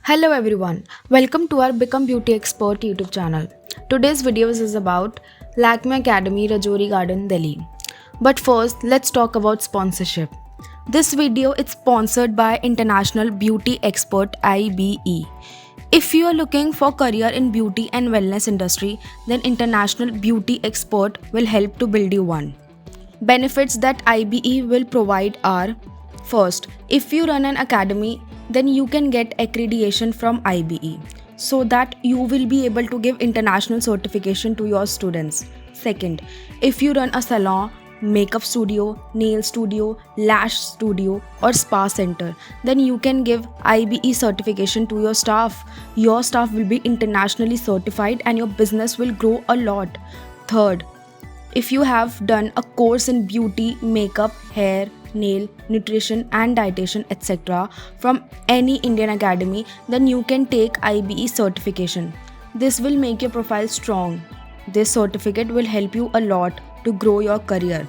Hello everyone, welcome to our Become Beauty Expert YouTube channel. Today's video is about Lakme Academy, Rajouri Garden, Delhi. But first, let's talk about sponsorship. This video is sponsored by International Beauty Expert IBE. If you are looking for career in beauty and wellness industry, then International Beauty Expert will help to build you one. Benefits that IBE will provide are: first, if you run an academy, then you can get accreditation from IBE so that you will be able to give international certification to your students. Second, if you run a salon, makeup studio, nail studio, lash studio, or spa center, then you can give IBE certification to your staff. Your staff will be internationally certified and your business will grow a lot. Third, if you have done a course in beauty, makeup, hair, nail, nutrition and dietitian etc. from any Indian academy, then you can take IBE certification. This will make your profile strong. This certificate will help you a lot to grow your career.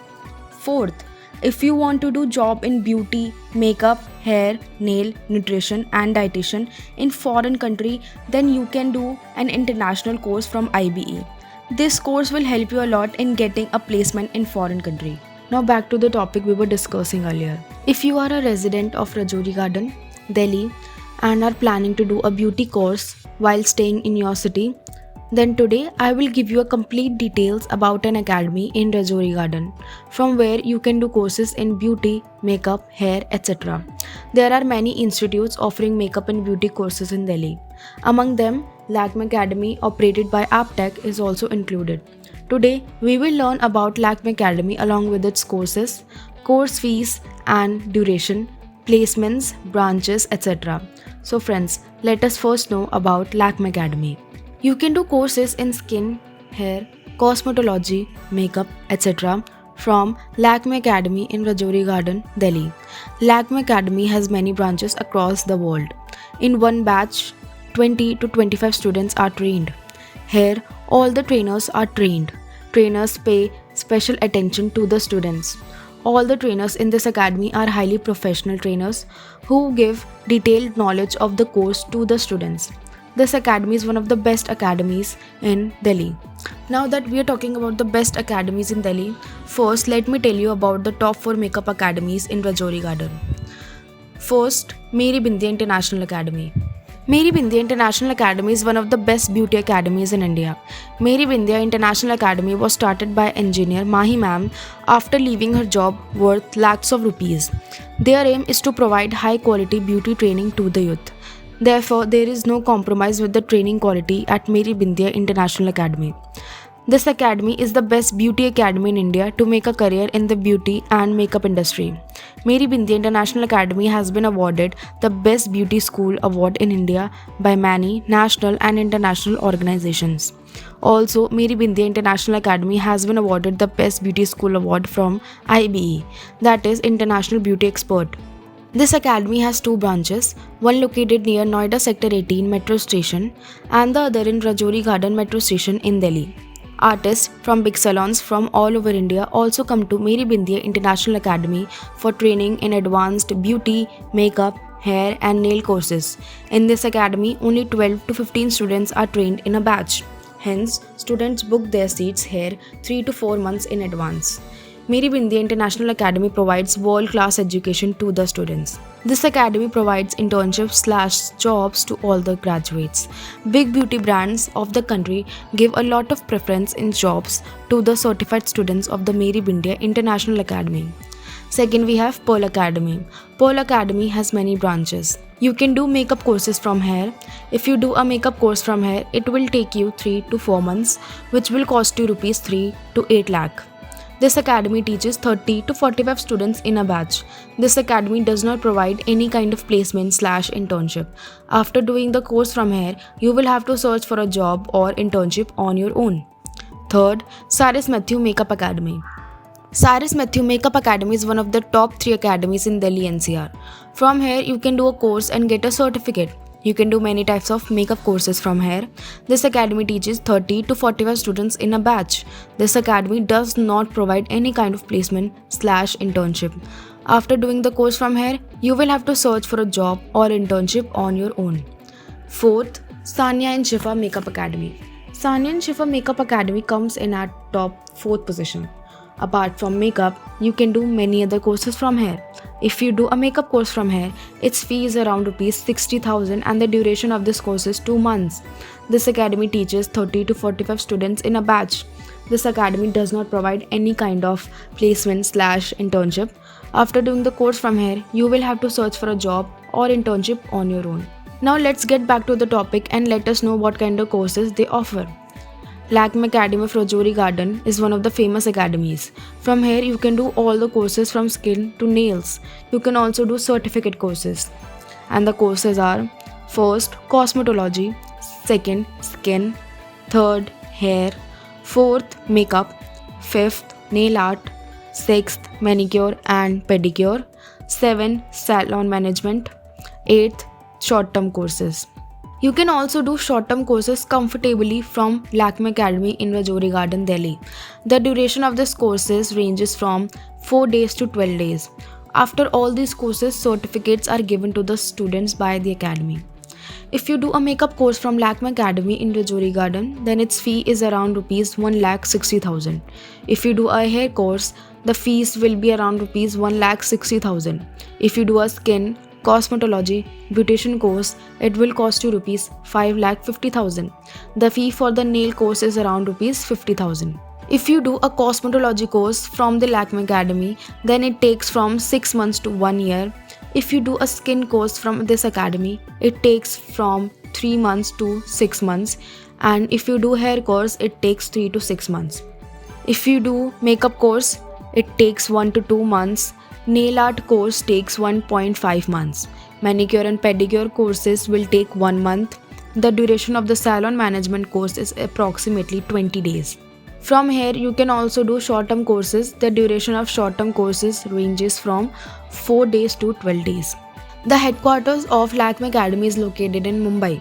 Fourth, if you want to do job in beauty, makeup, hair, nail, nutrition and dietitian in foreign country, then you can do an international course from IBE. This course will help you a lot in getting a placement in foreign country. Now back to the topic we were discussing earlier. If you are a resident of Rajouri Garden, Delhi and are planning to do a beauty course while staying in your city, then today I will give you a complete details about an academy in Rajouri Garden from where you can do courses in beauty, makeup, hair, etc. There are many institutes offering makeup and beauty courses in Delhi. Among them, Lakme Academy operated by Aptech is also included. Today, we will learn about Lakme Academy along with its courses, course fees and duration, placements, branches, etc. So friends, let us first know about Lakme Academy. You can do courses in skin, hair, cosmetology, makeup, etc. from Lakme Academy in Rajouri Garden, Delhi. Lakme Academy has many branches across the world. In one batch, 20 to 25 students are trained. Here, all the trainers are trained. Trainers pay special attention to the students. All the trainers in this academy are highly professional trainers who give detailed knowledge of the course to the students. This academy is one of the best academies in Delhi. Now that we are talking about the best academies in Delhi, first let me tell you about the top 4 makeup academies in Rajouri Garden. First, Meri Bindya International Academy. Meri Bindya International Academy is one of the best beauty academies in India. Meri Bindya International Academy was started by engineer Mahi ma'am after leaving her job worth lakhs of rupees. Their aim is to provide high quality beauty training to the youth. Therefore, there is no compromise with the training quality at Meri Bindya International Academy. This academy is the best beauty academy in India to make a career in the beauty and makeup industry. Meri Bindya International Academy has been awarded the Best Beauty School Award in India by many national and international organizations. Also, Meri Bindya International Academy has been awarded the Best Beauty School Award from IBE, that is International Beauty Expert. This academy has 2 branches, one located near Noida Sector 18 Metro Station and the other in Rajouri Garden Metro Station in Delhi. Artists from big salons from all over India also come to Meri Bindya International Academy for training in advanced beauty, makeup, hair and nail courses. In this academy, only 12 to 15 students are trained in a batch. Hence, students book their seats here 3 to 4 months in advance. Meri Bindya International Academy provides world-class education to the students. This academy provides internships/jobs to all the graduates. Big beauty brands of the country give a lot of preference in jobs to the certified students of the Meri Bindya International Academy. Second, we have Pearl Academy. Pearl Academy has many branches. You can do makeup courses from here. If you do a makeup course from here, it will take you 3 to 4 months, which will cost you rupees 3 to 8 lakh. This academy teaches 30 to 45 students in a batch. This academy does not provide any kind of placement/internship. After doing the course from here, you will have to search for a job or internship on your own. Third, Cyrus Mathew Makeup Academy. Cyrus Mathew Makeup Academy is one of the top 3 academies in Delhi NCR. From here, you can do a course and get a certificate. You can do many types of makeup courses from here. This academy teaches 30 to 45 students in a batch. This academy does not provide any kind of placement/internship. After doing the course from here, you will have to search for a job or internship on your own. Fourth, Sanya and Shifa Makeup Academy. Sanya and Shifa Makeup Academy comes in at top 4th position. Apart from makeup, you can do many other courses from here. If you do a makeup course from here, its fee is around rupees 60,000 and the duration of this course is 2 months. This academy teaches 30 to 45 students in a batch. This academy does not provide any kind of placement/internship. After doing the course from here, you will have to search for a job or internship on your own. Now let's get back to the topic and let us know what kind of courses they offer. Lakme Academy of Rajouri Garden is one of the famous academies. From here, you can do all the courses from skin to nails. You can also do certificate courses. And the courses are: first, cosmetology; second, skin; third, hair; fourth, makeup; fifth, nail art; sixth, manicure and pedicure; seventh, salon management; eighth, short-term courses. You can also do short-term courses comfortably from Lakme Academy in Rajouri Garden, Delhi. The duration of this courses ranges from 4 days to 12 days. After all these courses, certificates are given to the students by the academy. If you do a makeup course from Lakme Academy in Rajouri Garden, then its fee is around rupees 1,60,000. If you do a hair course, the fees will be around rupees 1,60,000. If you do a skin, cosmetology, beautician course, it will cost you rupees 5,50,000. The fee for the nail course is around rupees 50,000. If you do a cosmetology course from the Lakme Academy, then it takes from 6 months to 1 year. If you do a skin course from this academy, it takes from 3 months to 6 months. And if you do hair course, it takes 3 to 6 months. If you do makeup course, it takes 1 to 2 months. Nail art course takes 1.5 months. Manicure and pedicure courses will take 1 month. The duration of the salon management course is approximately 20 days. From here, you can also do short-term courses. The duration of short-term courses ranges from 4 days to 12 days. The headquarters of Lakme Academy is located in Mumbai.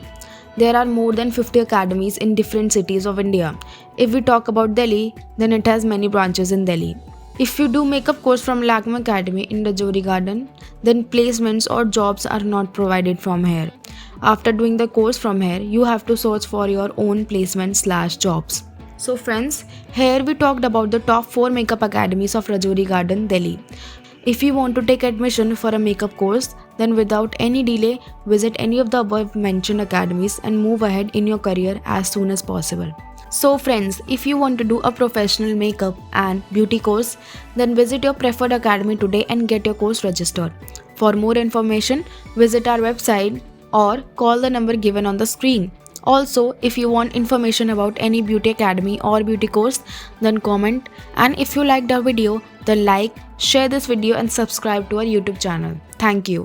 There are more than 50 academies in different cities of India. If we talk about Delhi, then it has many branches in Delhi. If you do makeup course from Lakme Academy in Rajouri Garden, then placements or jobs are not provided from here. After doing the course from here, you have to search for your own placement/jobs. So friends, here we talked about the top 4 makeup academies of Rajouri Garden, Delhi. If you want to take admission for a makeup course, then without any delay, visit any of the above mentioned academies and move ahead in your career as soon as possible. So friends, if you want to do a professional makeup and beauty course, then visit your preferred academy today and get your course registered. For more information, visit our website or call the number given on the screen. Also, if you want information about any beauty academy or beauty course, then comment. And if you liked our video, then like, share this video and subscribe to our YouTube channel. Thank you.